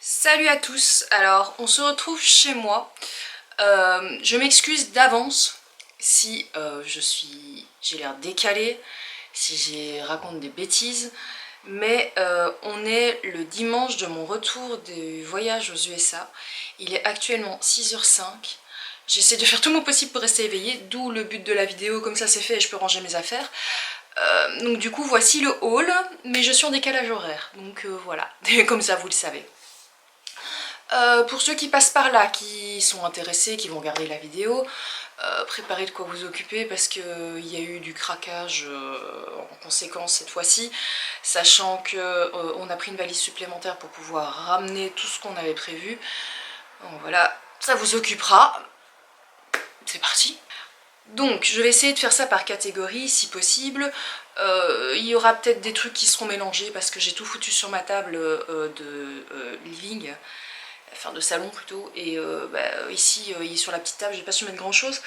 Salut à tous, alors on se retrouve chez moi. Je m'excuse d'avance si j'ai l'air décalée, si raconte des bêtises, mais on est le dimanche de mon retour du voyage aux USA. Il est actuellement 6h05. J'essaie de faire tout mon possible pour rester éveillée, d'où le but de la vidéo, comme ça c'est fait et je peux ranger mes affaires. Donc du coup voici le haul, mais je suis en décalage horaire, donc voilà, comme ça vous le savez. Pour ceux qui passent par là, qui sont intéressés, qui vont regarder la vidéo, préparez de quoi vous occuper parce qu'il y a eu du craquage en conséquence cette fois-ci, sachant qu'on a pris une valise supplémentaire pour pouvoir ramener tout ce qu'on avait prévu. Donc voilà, ça vous occupera. C'est parti. Donc je vais essayer de faire ça par catégorie si possible. Il y aura peut-être des trucs qui seront mélangés parce que j'ai tout foutu sur ma table de living, enfin de salon plutôt, et ici sur la petite table j'ai pas su mettre grand chose,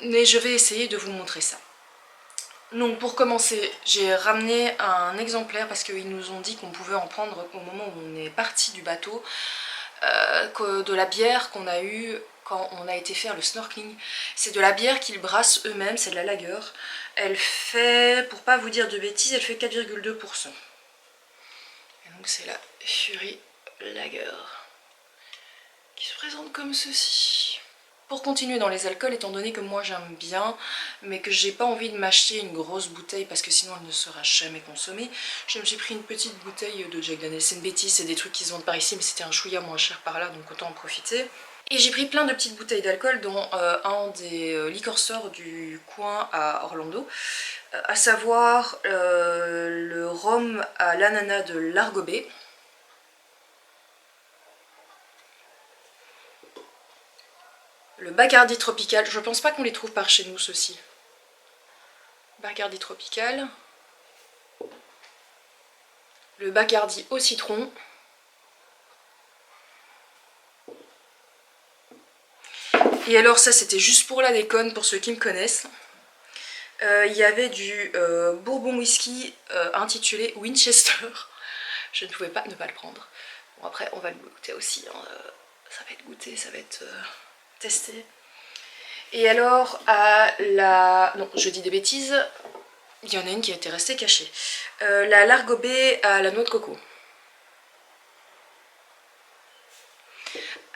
mais je vais essayer de vous montrer ça. Donc pour commencer, j'ai ramené un exemplaire parce qu'ils nous ont dit qu'on pouvait en prendre au moment où on est parti du bateau, de la bière qu'on a eue quand on a été faire le snorkeling. C'est de la bière qu'ils brassent eux-mêmes, c'est de la lager. Elle fait, pour pas vous dire de bêtises, elle fait 4,2%. Et donc c'est la Fury Lager qui se présente comme ceci. Pour continuer dans les alcools, étant donné que moi j'aime bien, mais que j'ai pas envie de m'acheter une grosse bouteille parce que sinon elle ne sera jamais consommée, je me suis pris une petite bouteille de Jack Daniel's. C'est une bêtise, c'est des trucs qui se vendent par ici, mais c'était un chouïa moins cher par là, donc autant en profiter. Et j'ai pris plein de petites bouteilles d'alcool, dont un des liquor stores du coin à Orlando, à savoir le rhum à l'ananas de Largo Bay. Le Bacardi Tropical, je pense pas qu'on les trouve par chez nous ceux-ci. Bacardi Tropical. Le Bacardi au citron. Et alors ça c'était juste pour la déconne, pour ceux qui me connaissent. Il y avait du bourbon whisky intitulé Winchester. Je ne pouvais pas ne pas le prendre. Bon après on va le goûter aussi, hein. Ça va être goûté, ça va être testé. Et alors à la... non, je dis des bêtises, il y en a une qui était restée cachée. La Largo Bay à la noix de coco.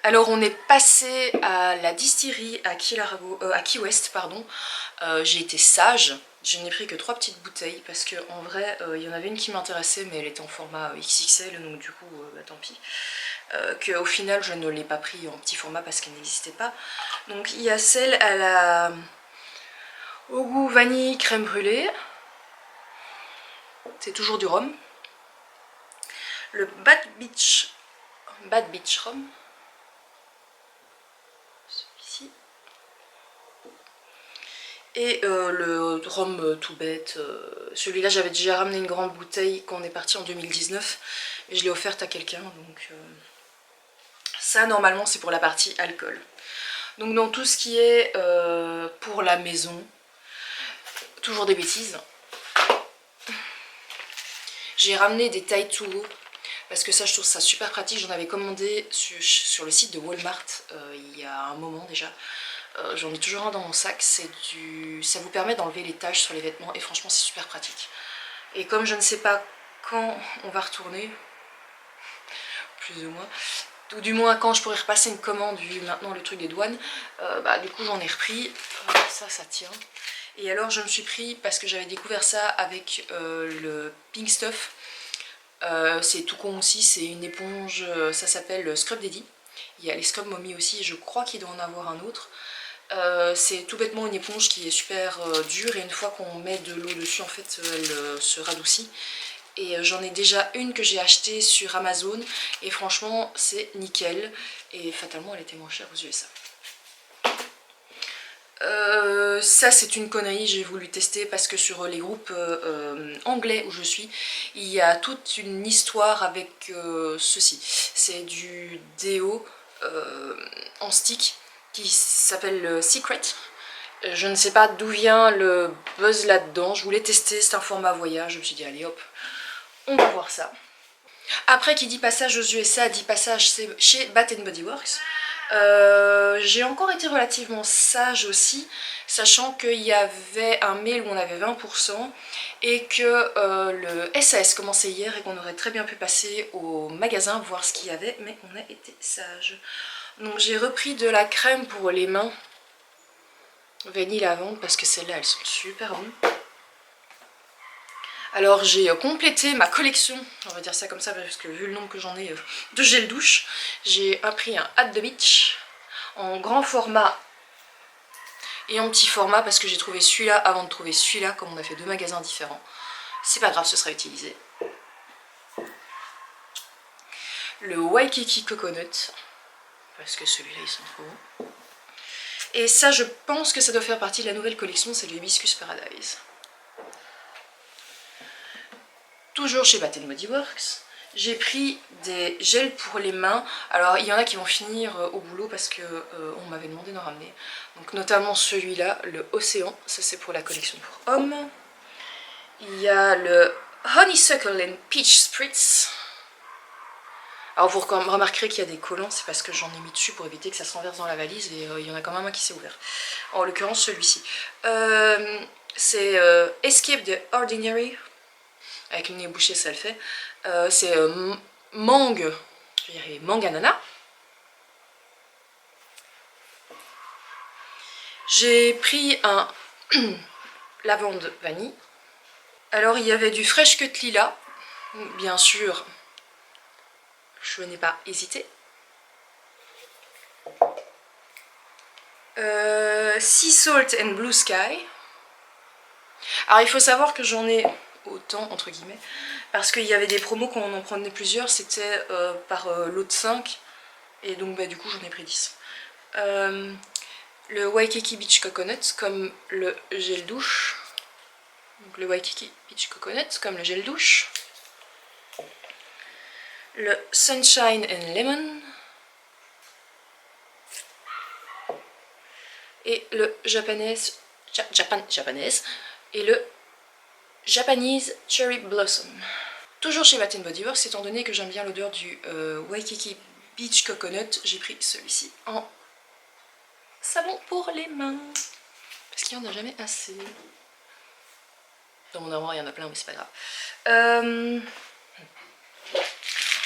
Alors on est passé à la distillerie à Key West, pardon. J'ai été sage, je n'ai pris que 3 petites bouteilles parce qu'en vrai il y en avait une qui m'intéressait mais elle était en format XXL, donc du coup tant pis. Qu'au final je ne l'ai pas pris en petit format parce qu'elle n'existait pas. Donc il y a celle au goût vanille crème brûlée, c'est toujours du rhum. Le Bad Beach Rum, celui-ci. Et le rhum tout bête, celui-là j'avais déjà ramené une grande bouteille quand on est parti en 2019 et je l'ai offerte à quelqu'un, donc ça normalement c'est pour la partie alcool. Donc dans tout ce qui est pour la maison, toujours des bêtises, j'ai ramené des tailles to go parce que ça je trouve ça super pratique. J'en avais commandé sur le site de Walmart il y a un moment déjà. J'en ai toujours un dans mon sac, ça vous permet d'enlever les taches sur les vêtements et franchement c'est super pratique. Et comme je ne sais pas quand on va retourner, plus ou moins, ou du moins quand je pourrais repasser une commande vu maintenant le truc des douanes, du coup j'en ai repris, ça tient. Et alors je me suis pris, parce que j'avais découvert ça avec le Pink Stuff, c'est tout con aussi, c'est une éponge, ça s'appelle Scrub Daddy. Il y a les Scrub Mommy aussi, et je crois qu'il doit en avoir un autre. C'est tout bêtement une éponge qui est super dure et une fois qu'on met de l'eau dessus en fait elle se radoucit. Et j'en ai déjà une que j'ai achetée sur Amazon et franchement c'est nickel et fatalement elle était moins chère aux USA. Ça c'est une connerie, j'ai voulu tester parce que sur les groupes anglais où je suis, il y a toute une histoire avec ceci. C'est du déo en stick qui s'appelle Secret. Je ne sais pas d'où vient le buzz là-dedans, je voulais tester, c'est un format voyage, je me suis dit allez hop, on va voir ça. Après, qui dit passage aux USA, dit passage chez Bath Body Works. J'ai encore été relativement sage aussi, sachant qu'il y avait un mail où on avait 20% et que le SAS commençait hier et qu'on aurait très bien pu passer au magasin voir ce qu'il y avait, mais on a été sage. Donc j'ai repris de la crème pour les mains, vanille lavande, parce que celles-là elles sont super bonnes. Alors j'ai complété ma collection, on va dire ça comme ça parce que vu le nombre que j'en ai de gel douche, j'ai pris un At the Beach en grand format et en petit format parce que j'ai trouvé celui-là avant de trouver celui-là, comme on a fait deux magasins différents. C'est pas grave, ce sera utilisé. Le Waikiki Coconut, parce que celui-là ils sont trop bons. Et ça je pense que ça doit faire partie de la nouvelle collection, c'est le Hibiscus Paradise. Toujours chez Bath Body Works, j'ai pris des gels pour les mains. Alors il y en a qui vont finir au boulot parce que on m'avait demandé d'en ramener. Donc notamment celui-là, le Océan, ça c'est pour la collection pour hommes. Il y a le Honeysuckle and Peach Spritz. Alors vous remarquerez qu'il y a des collants, c'est parce que j'en ai mis dessus pour éviter que ça se renverse dans la valise et il y en a quand même un qui s'est ouvert. En l'occurrence celui-ci. C'est Escape the Ordinary. Avec le nez bouché ça le fait. C'est mangue, je vais y arriver, mangue ananas. J'ai pris un lavande vanille. Alors il y avait du Fresh Cut Lila, bien sûr, je n'ai pas hésité. Sea Salt and Blue Sky. Alors il faut savoir que j'en ai autant entre guillemets parce qu'il y avait des promos quand on en prenait plusieurs, c'était par lot de 5 et donc bah, du coup j'en ai pris 10. Le Waikiki Beach Coconut comme le gel douche. Donc le Waikiki Beach Coconut comme le gel douche. Le Sunshine and Lemon. Et le Japanese et le Japanese Cherry Blossom. Toujours chez Bath Body Works, étant donné que j'aime bien l'odeur du Waikiki Beach Coconut, j'ai pris celui-ci en savon pour les mains. Parce qu'il n'y en a jamais assez. Dans mon armoire, il y en a plein, mais c'est pas grave.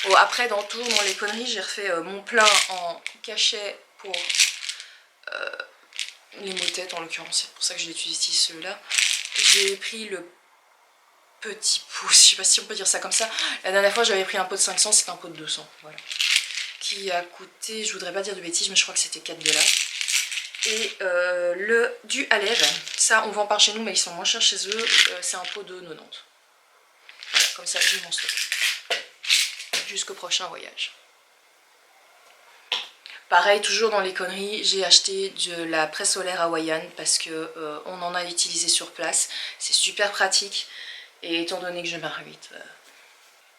Bon, après, toujours dans les conneries, j'ai refait mon plein en cachet pour les maux-têtes, en l'occurrence. C'est pour ça que j'ai utilisé ceux-là. J'ai pris le petit pot, je sais pas si on peut dire ça comme ça. La dernière fois, j'avais pris un pot de 500, c'était un pot de 200. Voilà. Qui a coûté, je voudrais pas dire de bêtises, mais je crois que c'était 4 $. Et le du à lèvres, ça on vend par chez nous mais ils sont moins chers chez eux, c'est un pot de 90. Voilà, comme ça j'ai mon stock jusqu'au prochain voyage. Pareil, toujours dans les conneries, j'ai acheté de la presse solaire hawaïenne parce que on en a utilisé sur place, c'est super pratique et étant donné que je m'invite.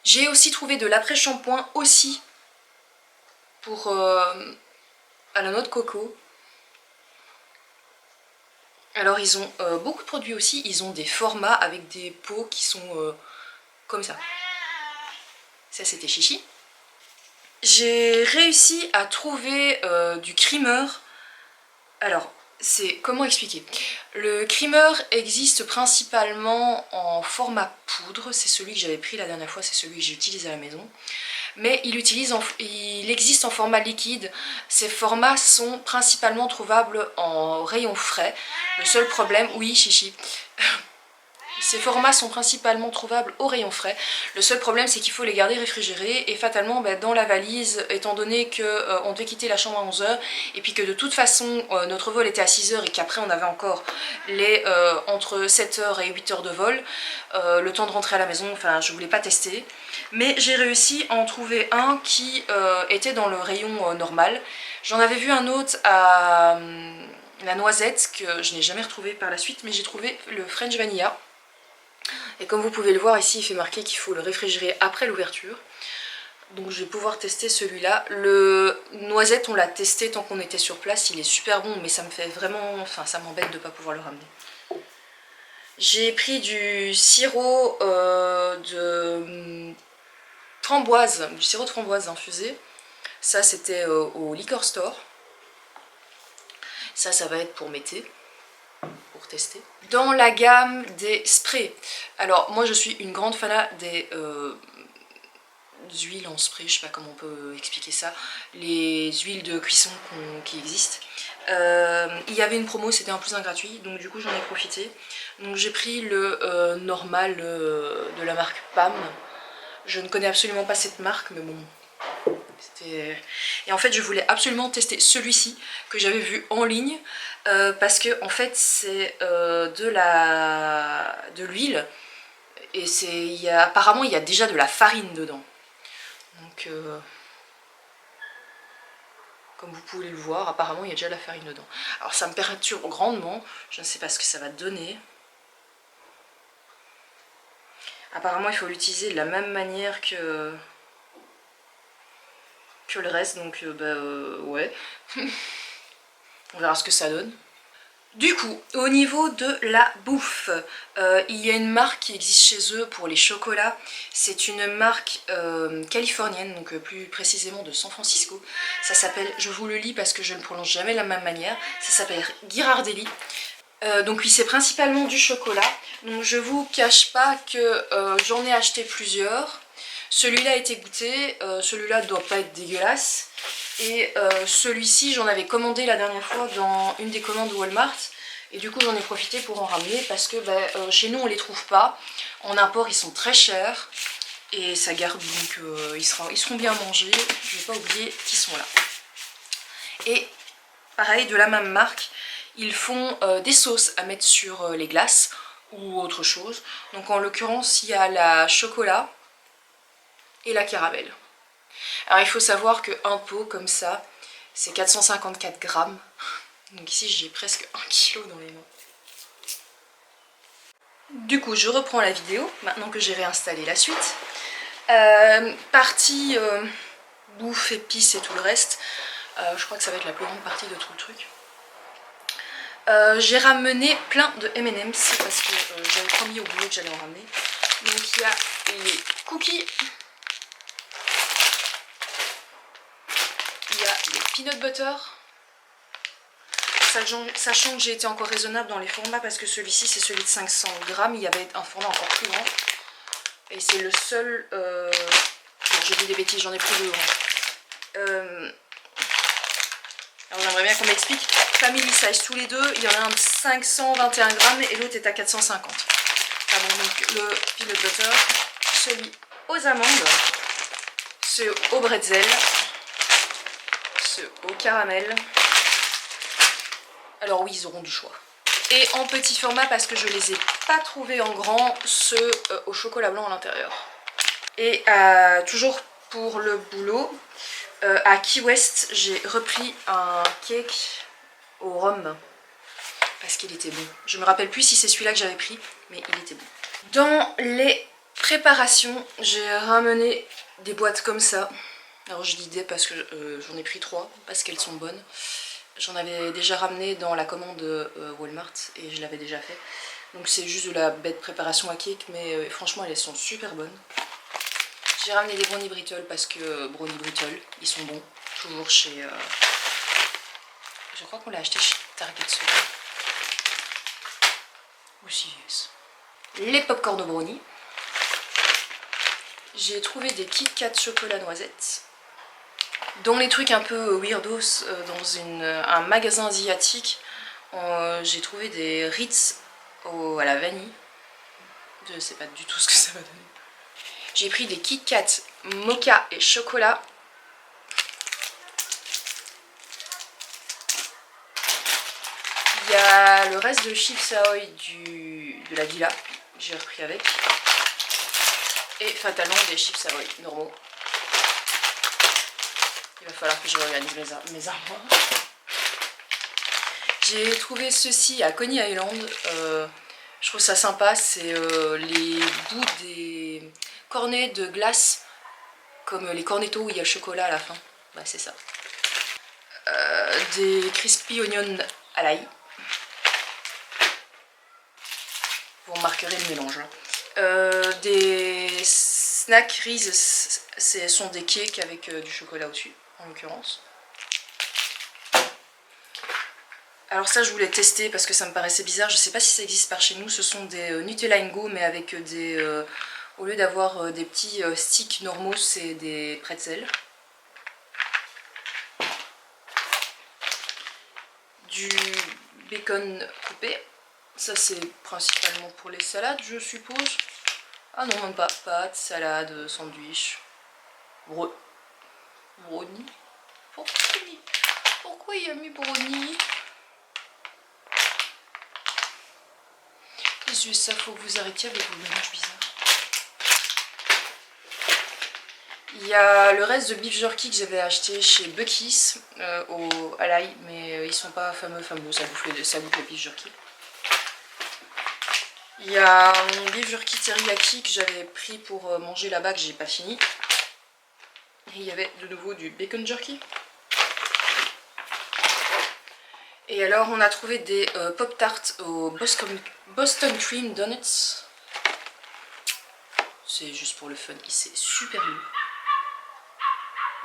J'ai aussi trouvé de l'après-shampoing aussi pour à la noix de coco. Alors ils ont beaucoup de produits aussi, ils ont des formats avec des pots qui sont comme ça. Ça c'était chichi. J'ai réussi à trouver du creamer. Alors, comment expliquer? Le creamer existe principalement en format poudre, c'est celui que j'avais pris la dernière fois, c'est celui que j'utilise à la maison. Mais il existe en format liquide. Ces formats sont principalement trouvables en rayon frais. Le seul problème, oui chichi, ces formats sont principalement trouvables au rayon frais. Le seul problème c'est qu'il faut les garder réfrigérés et fatalement dans la valise, étant donné qu'on devait quitter la chambre à 11 h et puis que de toute façon notre vol était à 6 h et qu'après on avait encore les entre 7 h et 8 h de vol, le temps de rentrer à la maison, enfin je voulais pas tester. Mais j'ai réussi à en trouver un qui était dans le rayon normal. J'en avais vu un autre à la noisette que je n'ai jamais retrouvé par la suite, mais j'ai trouvé le French Vanilla. Et comme vous pouvez le voir ici, il fait marquer qu'il faut le réfrigérer après l'ouverture. Donc je vais pouvoir tester celui-là. Le noisette, on l'a testé tant qu'on était sur place, il est super bon, mais ça me fait vraiment... Enfin, ça m'embête de ne pas pouvoir le ramener. J'ai pris du sirop de framboise, du sirop de framboise infusé. Ça c'était au liquor store. Ça va être pour m'aider, pour tester. Dans la gamme des sprays, alors moi je suis une grande fanat des huiles en spray, je sais pas comment on peut expliquer ça, les huiles de cuisson qui existent. Il y avait une promo, c'était un plus un gratuit, donc du coup j'en ai profité. Donc j'ai pris le normal de la marque PAM. Je ne connais absolument pas cette marque, mais bon. Et en fait je voulais absolument tester celui-ci que j'avais vu en ligne parce que en fait c'est de l'huile et apparemment il y a déjà de la farine dedans. Donc comme vous pouvez le voir, apparemment il y a déjà de la farine dedans. Alors ça me perturbe grandement, je ne sais pas ce que ça va donner. Apparemment il faut l'utiliser de la même manière que le reste, donc ouais. On verra ce que ça donne. Du coup, au niveau de la bouffe, il y a une marque qui existe chez eux pour les chocolats. C'est une marque californienne, donc plus précisément de San Francisco. Ça s'appelle, je vous le lis parce que je ne prononce jamais de la même manière, ça s'appelle Ghirardelli. Donc oui, c'est principalement du chocolat. Donc je vous cache pas que j'en ai acheté plusieurs. Celui-là a été goûté, celui-là ne doit pas être dégueulasse. Et celui-ci, j'en avais commandé la dernière fois dans une des commandes Walmart. Et du coup, j'en ai profité pour en ramener parce que chez nous, on les trouve pas. En import, ils sont très chers. Et ça garde, donc ils seront bien mangés. Je n'ai pas oublié qu'ils sont là. Et pareil, de la même marque, ils font des sauces à mettre sur les glaces ou autre chose. Donc en l'occurrence, il y a la chocolat et la caramel. Alors il faut savoir qu'un pot comme ça, c'est 454 grammes. Donc ici j'ai presque 1 kg dans les mains. Du coup je reprends la vidéo, maintenant que j'ai réinstallé la suite. Partie bouffe, épices et tout le reste. Je crois que ça va être la plus grande partie de tout le truc. J'ai ramené plein de M&M's parce que j'avais promis au boulot que j'allais en ramener. Donc il y a les cookies. Il y a les peanut butter, sachant que j'ai été encore raisonnable dans les formats parce que celui-ci c'est celui de 500 grammes, il y avait un format encore plus grand. Et c'est le seul... Non, j'ai dit des bêtises, j'en ai pris deux grands. Alors j'aimerais bien qu'on m'explique. Family size tous les deux, il y en a un de 521 grammes et l'autre est à 450. Ah bon, donc le peanut butter, celui aux amandes, ceux au bretzel, au caramel. Alors oui, ils auront du choix. Et en petit format parce que je les ai pas trouvés en grand, ceux au chocolat blanc à l'intérieur. Et toujours pour le boulot, à Key West, j'ai repris un cake au rhum parce qu'il était bon. Je me rappelle plus si c'est celui-là que j'avais pris, mais il était bon. Dans les préparations, j'ai ramené des boîtes comme ça. Alors je dis des parce que j'en ai pris 3 parce qu'elles sont bonnes. J'en avais déjà ramené dans la commande Walmart et je l'avais déjà fait. Donc c'est juste de la bête préparation à cake, mais franchement elles sont super bonnes. J'ai ramené des brownie brittle parce que brownie brittle, ils sont bons. Toujours chez... Je crois qu'on l'a acheté chez Target celui-là. Ou CVS. Les popcorn au brownie. J'ai trouvé des Kit Kat chocolat noisette. Dans les trucs un peu weirdos, dans un magasin asiatique, j'ai trouvé des Ritz à la vanille. Je sais pas du tout ce que ça va donner. J'ai pris des Kit Kat mocha et chocolat. Il y a le reste de Chips Ahoy de la Villa, j'ai repris avec. Et fatalement des Chips Ahoy normaux. Il va falloir que je réorganise mes armoires. J'ai trouvé ceci à Coney Island. Je trouve ça sympa. C'est les bouts des cornets de glace. Comme les cornettos où il y a le chocolat à la fin. Bah, c'est ça. Des crispy onions à l'ail. Vous remarquerez le mélange. Des Snack Reese, ce sont des cakes avec du chocolat au-dessus, en l'occurrence. Alors ça je voulais tester parce que ça me paraissait bizarre, je sais pas si ça existe par chez nous, ce sont des Nutella Go mais avec des... au lieu d'avoir des petits sticks normaux, c'est des pretzels. Du bacon coupé, ça c'est principalement pour les salades je suppose. Ah non même pas, pâtes, salade, sandwich, brownie. Pourquoi il y a mis brownie? Les USA, faut que vous arrêtiez avec vos mélanges bizarres. Il y a le reste de beef jerky que j'avais acheté chez Buc-ee's à l'ail, mais ils sont pas fameux, ça goûte le beef jerky. Il y a mon beef jerky teriyaki que j'avais pris pour manger là-bas que j'ai pas fini. Et il y avait de nouveau du bacon jerky. Et alors on a trouvé des Pop-Tarts au Boston Cream Donuts. C'est juste pour le fun, c'est super lourd.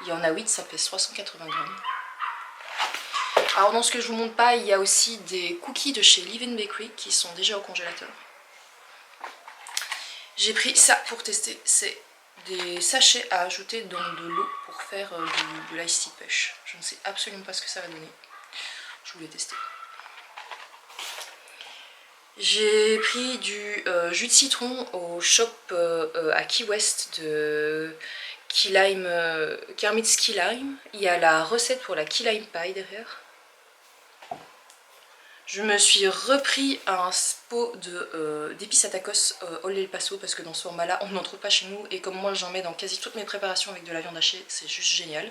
Il y en a 8, ça pèse 380 grammes. Alors dans ce que je vous montre pas, il y a aussi des cookies de chez Live & Bakery qui sont déjà au congélateur. J'ai pris ça pour tester, c'est des sachets à ajouter dans de l'eau pour faire de l'ice tea push. Je ne sais absolument pas ce que ça va donner. Je voulais tester. J'ai pris du jus de citron au shop à Key West de Kermit's Key Lime. Il y a la recette pour la Key Lime Pie derrière. Je me suis repris un pot d'épices à tacos Old El Paso parce que dans ce format là on n'en trouve pas chez nous et comme moi j'en mets dans quasi toutes mes préparations avec de la viande hachée, c'est juste génial.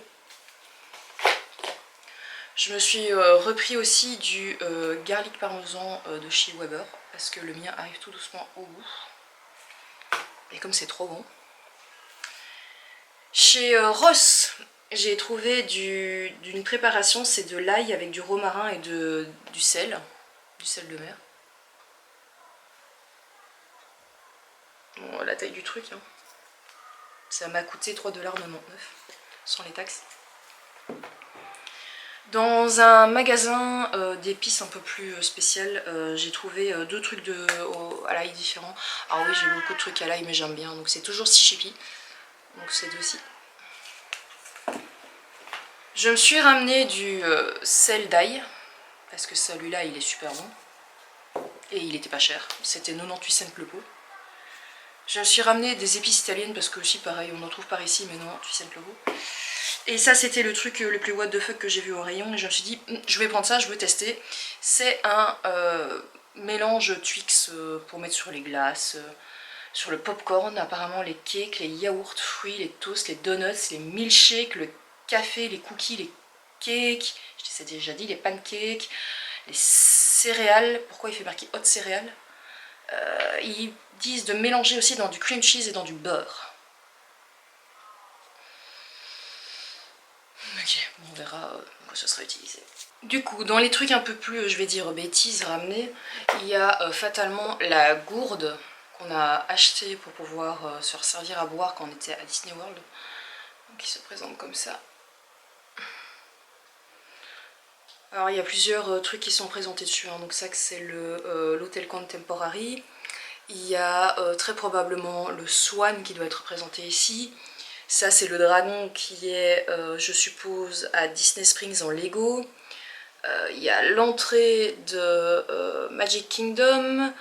Je me suis repris aussi du garlic parmesan de chez Weber parce que le mien arrive tout doucement au bout. Et comme c'est trop bon. Chez Ross, j'ai trouvé d'une préparation, c'est de l'ail avec du romarin et du sel de mer. Bon, la taille du truc, hein. Ça m'a coûté 3,99$ sans les taxes. Dans un magasin d'épices un peu plus spécial, j'ai trouvé deux trucs à l'ail différents. Alors oui, j'ai beaucoup de trucs à l'ail, mais j'aime bien, donc c'est toujours si chippy. Donc c'est deux-ci. Je me suis ramené du sel d'ail, parce que celui-là il est super bon. Et il était pas cher, c'était 98 cents le pot. Je me suis ramené des épices italiennes, parce que aussi pareil, on en trouve par ici, mais 98 cents le pot. Et ça c'était le truc le plus what the fuck que j'ai vu au rayon, et je me suis dit, je vais prendre ça, je veux tester. C'est un mélange Twix pour mettre sur les glaces, sur le popcorn, apparemment les cakes, les yaourts, fruits, les toasts, les donuts, les milkshakes, le café, les cookies, les cakes, je t'ai déjà dit, les pancakes, les céréales. Pourquoi il fait marquer hot céréales? Ils disent de mélanger aussi dans du cream cheese et dans du beurre. Ok, bon, on verra quoi ça sera utilisé. Du coup, dans les trucs un peu plus, je vais dire, bêtises ramenées, il y a fatalement la gourde qu'on a achetée pour pouvoir se servir à boire quand on était à Disney World. Qui se présente comme ça. Alors il y a plusieurs trucs qui sont présentés dessus, hein. Donc ça c'est l'hôtel Contemporary. Il y a très probablement le Swan qui doit être présenté ici. Ça c'est le dragon qui est, je suppose, à Disney Springs en Lego. Il y a l'entrée de Magic Kingdom,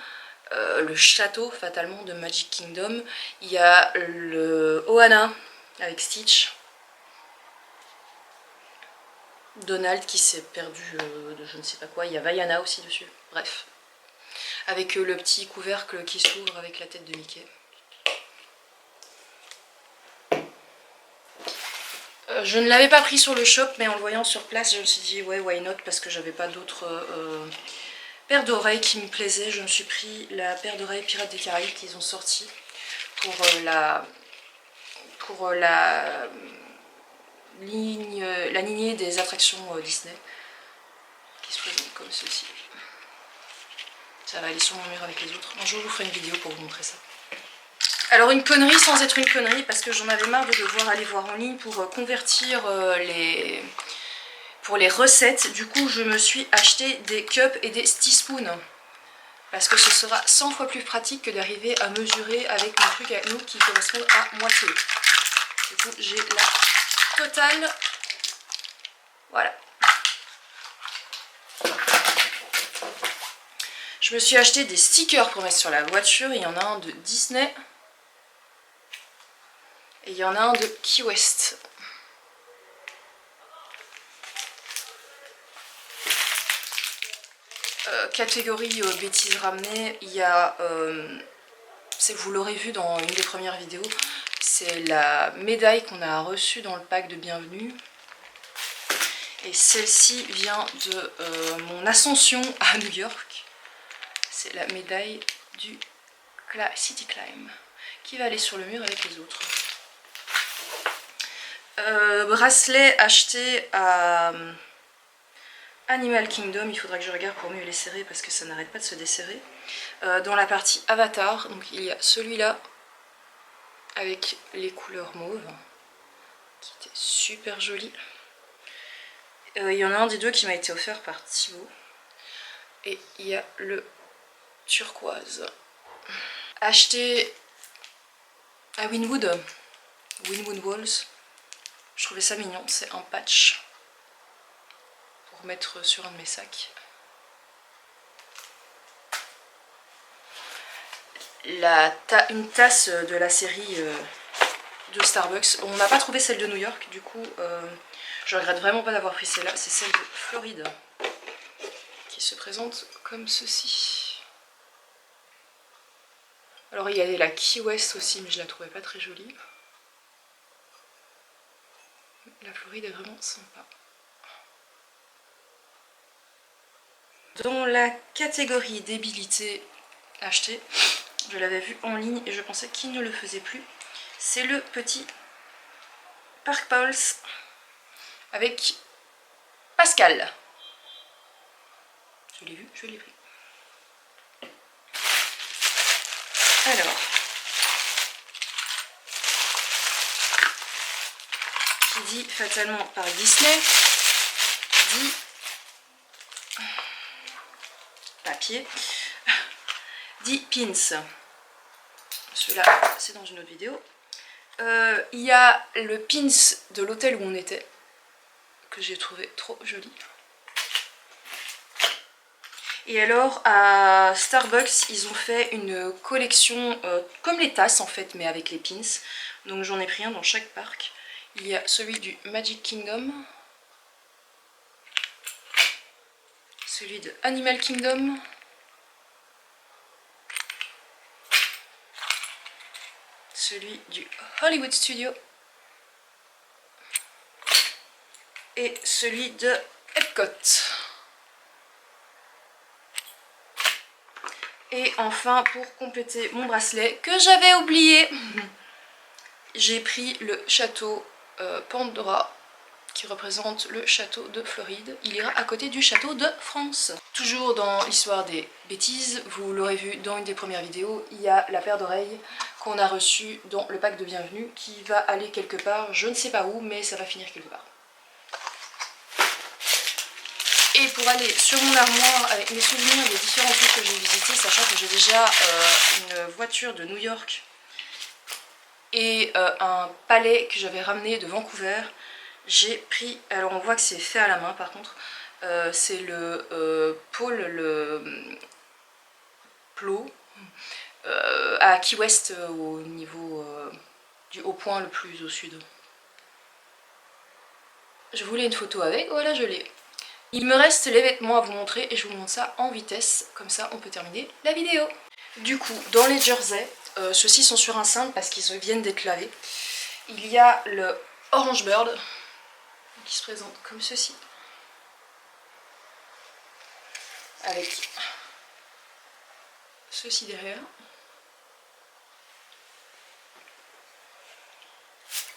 le château fatalement de Magic Kingdom. Il y a le Ohana avec Stitch. Donald qui s'est perdu de je ne sais pas quoi, il y a Vaiana aussi dessus, bref. Avec le petit couvercle qui s'ouvre avec la tête de Mickey. Je ne l'avais pas pris sur le shop, mais en le voyant sur place, je me suis dit ouais, why not, parce que j'avais pas d'autres paires d'oreilles qui me plaisaient. Je me suis pris la paire d'oreilles Pirates des Caraïbes qu'ils ont sorti pour la lignée des attractions Disney, qui se présente comme ceci. Ça va aller sur mon mur avec les autres. Un jour je vous ferai une vidéo pour vous montrer ça. Alors une connerie sans être une connerie, parce que j'en avais marre de devoir aller voir en ligne pour convertir pour les recettes. Du coup je me suis acheté des cups et des teaspoons. Parce que ce sera 100 fois plus pratique que d'arriver à mesurer avec mon truc à nous qui correspond à moitié. Du coup j'ai la totale. Voilà. Je me suis acheté des stickers pour mettre sur la voiture. Il y en a un de Disney. Et il y en a un de Key West. Catégorie bêtises ramenées, il y a, vous l'aurez vu dans une des premières vidéos, c'est la médaille qu'on a reçue dans le pack de bienvenue. Et celle-ci vient de mon ascension à New York. C'est la médaille du City Climb qui va aller sur le mur avec les autres. Bracelet acheté à Animal Kingdom, il faudra que je regarde pour mieux les serrer parce que ça n'arrête pas de se desserrer. Dans la partie Avatar, donc il y a celui-là avec les couleurs mauves qui était super joli. Il y en a un des deux qui m'a été offert par Thibaut. Et il y a le turquoise. Acheté à Wynwood Walls. Je trouvais ça mignon, c'est un patch pour mettre sur un de mes sacs. Une tasse de la série de Starbucks. On n'a pas trouvé celle de New York, du coup je regrette vraiment pas d'avoir pris celle-là. C'est celle de Floride qui se présente comme ceci. Alors il y a la Key West aussi, mais je la trouvais pas très jolie. La Floride est vraiment sympa. Dans la catégorie débilité achetée, je l'avais vu en ligne et je pensais qu'il ne le faisait plus. C'est le petit Park Pulse avec Pascal. Je l'ai vu, je l'ai pris. Alors, qui dit fatalement par Disney, dit papier, dit pins. Celui-là, c'est dans une autre vidéo. Il y a le pins de l'hôtel où on était, que j'ai trouvé trop joli. Et alors à Starbucks ils ont fait une collection comme les tasses en fait, mais avec les pins. Donc j'en ai pris un dans chaque parc. Il y a celui du Magic Kingdom, celui de Animal Kingdom, celui du Hollywood Studio et celui de Epcot. Et enfin, pour compléter mon bracelet que j'avais oublié, j'ai pris le château Pandora qui représente le château de Floride. Il ira à côté du château de France. Toujours dans l'histoire des bêtises, vous l'aurez vu dans une des premières vidéos, il y a la paire d'oreilles qu'on a reçue dans le pack de bienvenue qui va aller quelque part, je ne sais pas où, mais ça va finir quelque part. Et pour aller sur mon armoire avec mes souvenirs des différents trucs que j'ai visités, sachant que j'ai déjà une voiture de New York et un palais que j'avais ramené de Vancouver, j'ai pris, alors on voit que c'est fait à la main par contre, c'est le pôle, le plot à Key West au niveau du haut point le plus au sud. Je voulais une photo avec, voilà je l'ai. Il me reste les vêtements à vous montrer et je vous montre ça en vitesse, comme ça on peut terminer la vidéo. Du coup, dans les jerseys, ceux-ci sont sur un cintre parce qu'ils viennent d'être lavés. Il y a le Orange Bird qui se présente comme ceci. Avec ceci derrière.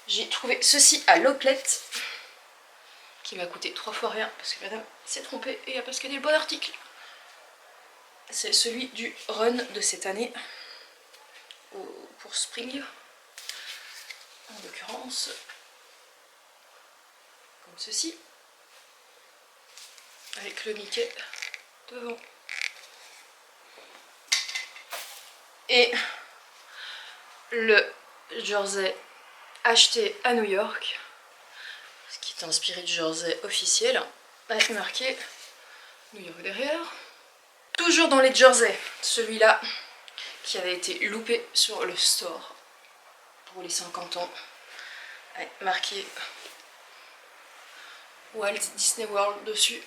J'ai trouvé ceci à l'Oplette qui m'a coûté 3 fois rien parce que madame s'est trompée et a pas scanné le bon article. C'est celui du run de cette année. pour Spring, en l'occurrence, comme ceci, avec le Mickey devant. Et le jersey acheté à New York, ce qui est inspiré du jersey officiel, avec marqué New York derrière. Toujours dans les jerseys, celui-là qui avait été loupé sur le store pour les 50 ans, avec marqué Walt Disney World dessus.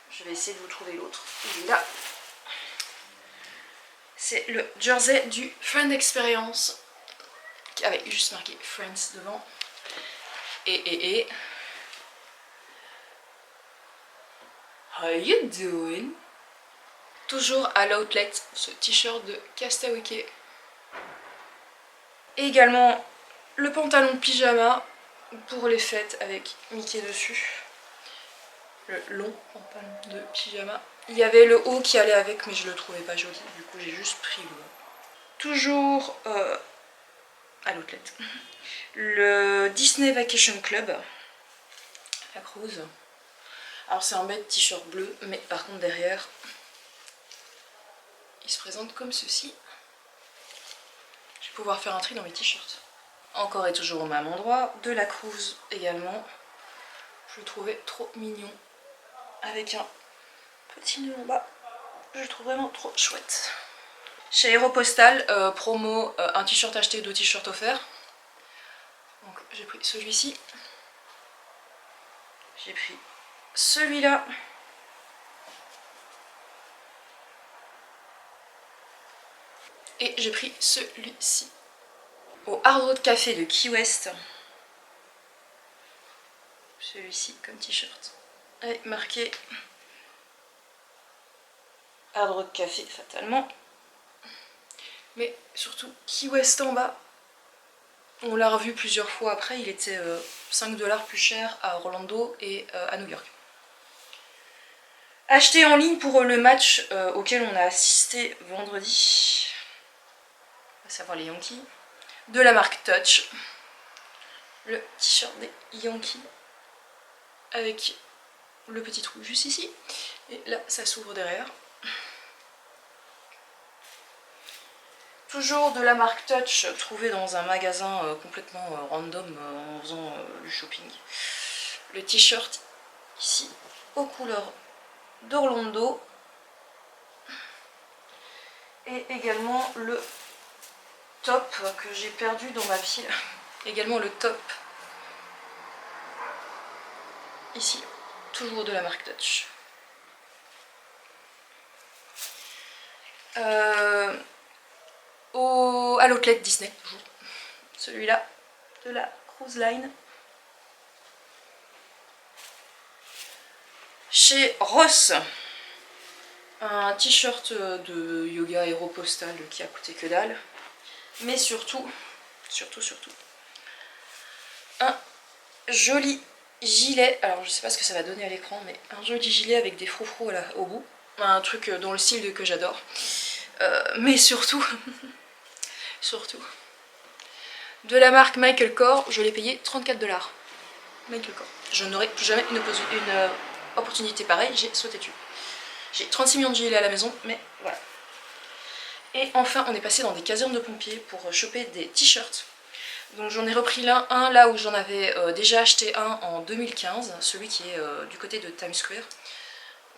Je vais essayer de vous trouver l'autre. Il est là. C'est le jersey du Friend Experience avec juste marqué Friends devant. Et how you doing? Toujours à l'outlet, ce t-shirt de Castaway. Et également le pantalon de pyjama pour les fêtes avec Mickey dessus. Le long pantalon de pyjama. Il y avait le haut qui allait avec, mais je le trouvais pas joli, du coup j'ai juste pris le haut. Toujours à l'outlet. Le Disney Vacation Club, la cruise. Alors c'est un bête t-shirt bleu, mais par contre derrière, il se présente comme ceci. Je vais pouvoir faire un tri dans mes t-shirts. Encore et toujours au même endroit. De la cruise également. Je le trouvais trop mignon. Avec un petit nœud en bas. Je le trouve vraiment trop chouette. Chez Aéropostal, promo, un t-shirt acheté, 2 t-shirts offerts. Donc j'ai pris celui-ci. J'ai pris celui-là. Et j'ai pris celui-ci. Au Hard Rock Café de Key West. Celui-ci comme t-shirt. Avec marqué Hard Rock Café fatalement. Mais surtout Key West en bas. On l'a revu plusieurs fois après, il était 5 $ plus cher à Orlando et à New York. Acheté en ligne pour le match auquel on a assisté vendredi, à savoir les Yankees, de la marque Touch, le t-shirt des Yankees avec le petit trou juste ici, et là ça s'ouvre derrière. Toujours de la marque Touch, trouvé dans un magasin complètement random en faisant du shopping. Le t-shirt ici aux couleurs d'Orlando. Et également le top que j'ai perdu dans ma pile. Également le top. Ici, toujours de la marque Touch. À l'outlet Disney, toujours. Celui-là, de la Cruise Line. Chez Ross, un t-shirt de yoga Aéropostal qui a coûté que dalle. Mais surtout, un joli gilet. Alors je sais pas ce que ça va donner à l'écran, mais un joli gilet avec des froufrous au bout. Un truc dans le style que j'adore. Mais surtout, de la marque Michael Kors, je l'ai payé 34 $. Michael Kors. Je n'aurais plus jamais une opportunité pareille, j'ai sauté dessus. J'ai 36 millions de gilets à la maison, mais voilà. Et enfin, on est passé dans des casernes de pompiers pour choper des t-shirts. Donc j'en ai repris un là où j'en avais déjà acheté un en 2015, celui qui est du côté de Times Square.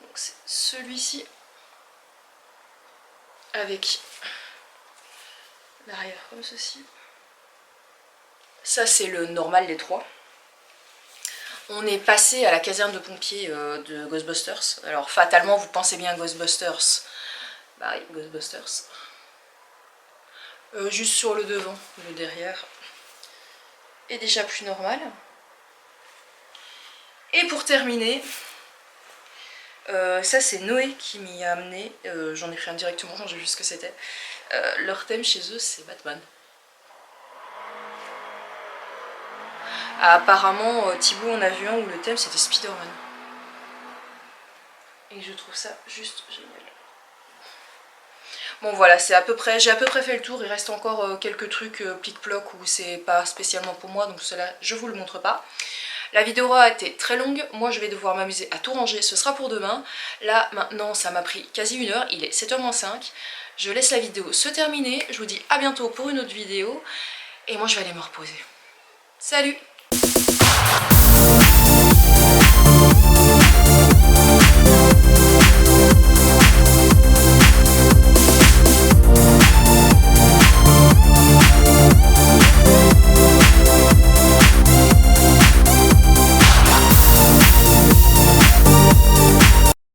Donc c'est celui-ci, avec l'arrière comme ceci. Ça c'est le normal des 3. On est passé à la caserne de pompiers de Ghostbusters. Alors fatalement vous pensez bien Ghostbusters. Bah oui, Ghostbusters. Juste sur le devant, le derrière est déjà plus normal. Et pour terminer, ça c'est Noé qui m'y a amené. J'en ai pris un directement quand j'ai vu ce que c'était. Leur thème chez eux c'est Batman. Apparemment, Thibaut en a vu un où le thème c'était Spider-Man. Et je trouve ça juste génial. Bon voilà, c'est à peu près, j'ai à peu près fait le tour. Il reste encore quelques trucs plic-ploc où c'est pas spécialement pour moi, donc cela je vous le montre pas. La vidéo a été très longue, moi je vais devoir m'amuser à tout ranger, ce sera pour demain. Là maintenant ça m'a pris quasi 1 heure, il est 7h moins 5. Je laisse la vidéo se terminer, je vous dis à bientôt pour une autre vidéo. Et moi je vais aller me reposer. Salut!